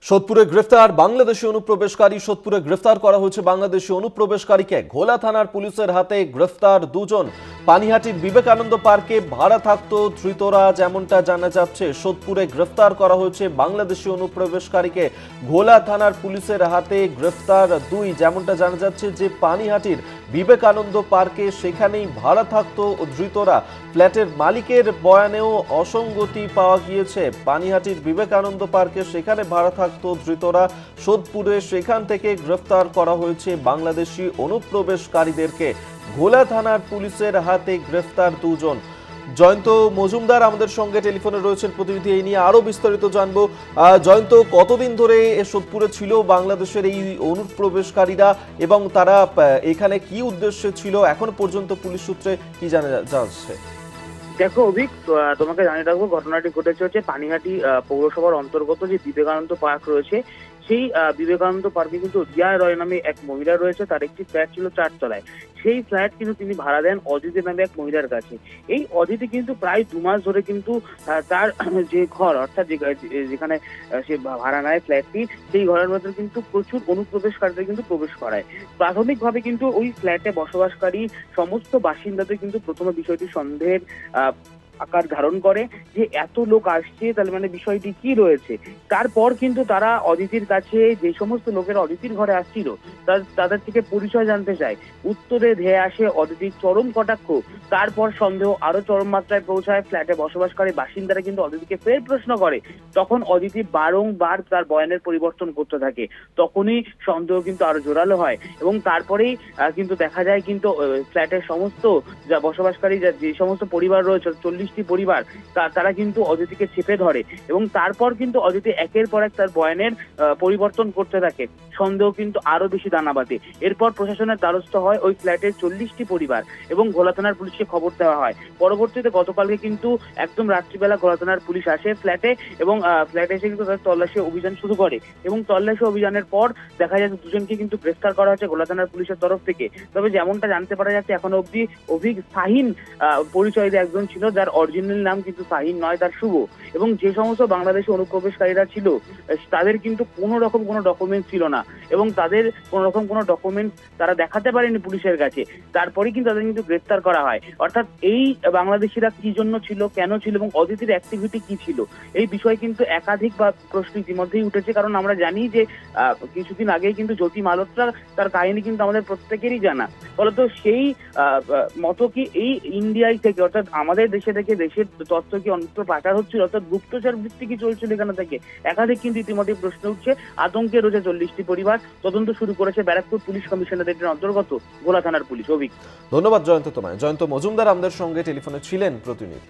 সোদপুরে গ্রেফতার বাংলাদেশি অনুপ্রবেশকারী। সোদপুরে গ্রেফতার করা হয়েছে বাংলাদেশি অনুপ্রবেশকারীকে। ঘোলা থানার পুলিশের হাতে গ্রেফতার দুজন। পানিহাটির বিবেকানন্দ পার্কে ভাড়া থাকতো ধৃতরা, যেমনটা জানা যাচ্ছে। সোদপুরে গ্রেফতার করা হয়েছে বাংলাদেশি অনুপ্রবেশকারীকে। ঘোলা থানার পুলিশের হাতে গ্রেফতার দুই। যেমনটা জানা যাচ্ছে যে পানিহাটির বিবেকানন্দ পার্কে সেখানেই ভাড়া থাকতো ধৃতরা। ফ্ল্যাটের মালিকের বয়ানেও অসঙ্গতি পাওয়া গিয়েছে। পানিহাটির বিবেকানন্দ পার্কে সেখানে ভাড়া থাকতো ধৃতরা। সোদপুরে সেখান থেকে গ্রেফতার করা হয়েছে বাংলাদেশি অনুপ্রবেশকারীদেরকে। ঘোলা থানার পুলিশের হাতে গ্রেফতার দুজন। জয়ন্ত মজুমদার আমাদের সঙ্গে টেলিফোনে রয়েছেন প্রতিনিধি, এই নিয়ে আরো বিস্তারিত জানবো। জয়ন্ত, কতদিন ধরে সোদপুরে ছিল বাংলাদেশের এই অনুপ্রবেশকারীরা এবং তারা এখানে কি উদ্দেশ্যে ছিল, এখন পর্যন্ত পুলিশ সূত্রে কি জানা যাচ্ছে? দেখো অভিক, তোমাকে জানিয়ে রাখবো ঘটনাটি ঘটেছে হচ্ছে পানিহাটি পৌরসভার অন্তর্গত যে বিবেকানন্দ পার্ক রয়েছে, সেই বিবেকানন্দ পার্কে কিন্তু রিয়া রয় নামে এক মহিলা রয়েছে। তার একটি ফ্ল্যাট ছিল 4 তলায়। সেই ফ্ল্যাট কিন্তু তিনি ভাড়া দেন অদিতি নামে এক মহিলার কাছে। এই অদিতি কিন্তু প্রায় 2 মাস ধরে কিন্তু তার যে ঘর, অর্থাৎ যেখানে সে ভাড়া নেয় ফ্ল্যাটটি, সেই ঘরের মধ্যে কিন্তু প্রচুর অনুপ্রবেশকারীদের কিন্তু প্রবেশ করায়। প্রাথমিকভাবে কিন্তু ওই ফ্ল্যাটে বসবাসকারী সমস্ত বাসিন্দাদের কিন্তু প্রথমে বিষয়টি সন্দেহের আকার ধারণ করে যে এত লোক আসছে, তাহলে মানে বিষয়টি কি রয়েছে। তারপর কিন্তু তারা অদিতির কাছে, যে সমস্ত লোকের অদিতির ঘরে আসছিল, তাদের থেকে পরিচয় জানতে চায়। উত্তরে ধেয়ে আসে অদিতির চরম কটাক্ষ। তারপর সন্দেহ আরো চরম মাত্রায় পৌঁছায়। ফ্ল্যাটে বসবাসকারী বাসিন্দারা কিন্তু অদিতিকে ফের প্রশ্ন করে। তখন অদিতি বারংবার তার বয়ানের পরিবর্তন করতে থাকে। তখনই সন্দেহ কিন্তু আরো জোরালো হয় এবং তারপরেই কিন্তু দেখা যায় কিন্তু ফ্ল্যাটের সমস্ত যা বসবাসকারী, যে সমস্ত পরিবার রয়েছে, 40টি পরিবার, তারা কিন্তু অদিতিকে চেপে ধরে এবং তারপর কিন্তু অদিতি একের পর এক তার বয়ানের পরিবর্তন করতে থাকে। সন্দেহ কিন্তু আরো বেশি দানা বাঁধে। এরপর প্রশাসনের দ্বারস্থ হয় ওই ফ্ল্যাটের 40টি পরিবার এবং ঘোলা থানার পুলিশকে খবর দেওয়া হয়। পরবর্তীতে গতকালকে কিন্তু একদম রাত্রিবেলা ঘোলা থানার পুলিশ আসে ফ্ল্যাটে এবং ফ্ল্যাটে এসে কিন্তু তাদের তল্লাশি অভিযান শুরু করে এবং তল্লাশি অভিযানের পর দেখা যায় দুজনকে কিন্তু গ্রেফতার করা হয়েছে ঘোলা থানার পুলিশের তরফ থেকে। তবে যেমনটা জানতে পারা যাচ্ছে, এখনো অব্দি অভিক শাহিন পরিচয় একজন ছিল, যার অরিজিনাল নাম কিন্তু শাহিন নয়, তার শুভ। এবং যে সমস্ত বাংলাদেশি অনুপ্রবেশকারীরা ছিল তাদের কিন্তু কোনো রকম কোনো ডকুমেন্টস ছিল না এবং তাদের কোনো রকম কোনো ডকুমেন্টস তারা দেখাতে পারেনি পুলিশের কাছে। তারপরে কিন্তু তাদের কিন্তু গ্রেফতার করা হয়। অর্থাৎ এই বাংলাদেশিরা কি জন্য ছিল, কেন ছিল এবং অদিতির অ্যাক্টিভিটি কি ছিল, এই বিষয়ে কিন্তু একাধিক প্রশ্ন ইতিমধ্যেই উঠেছে। কারণ আমরা জানি যে কিছুদিন আগেই কিন্তু জ্যোতি মালহোত্রা, তার কাহিনী কিন্তু আমাদের প্রত্যেকেরই জানা। ফলত সেই মতো কি এই ইন্ডিয়ায় থেকে, অর্থাৎ আমাদের দেশে থেকে দেশের তথ্য কি অন্যত্র পাচার হচ্ছিল, অর্থাৎ গুপ্তচর বৃত্তি কি চলছিল এখানে থেকে, একাধিক কিন্তু ইতিমধ্যে প্রশ্ন উঠছে। আতঙ্কে রয়েছে 40টি পরিবার। তদন্ত শুরু করেছে ব্যারাকপুর পুলিশ কমিশনারেটের অন্তর্গত ঘোলা থানার পুলিশ। অভিক, ধন্যবাদ জয়ন্ত তোমায়। জয়ন্ত মজুমদার আমাদের সঙ্গে টেলিফোনে ছিলেন প্রতিনিধি।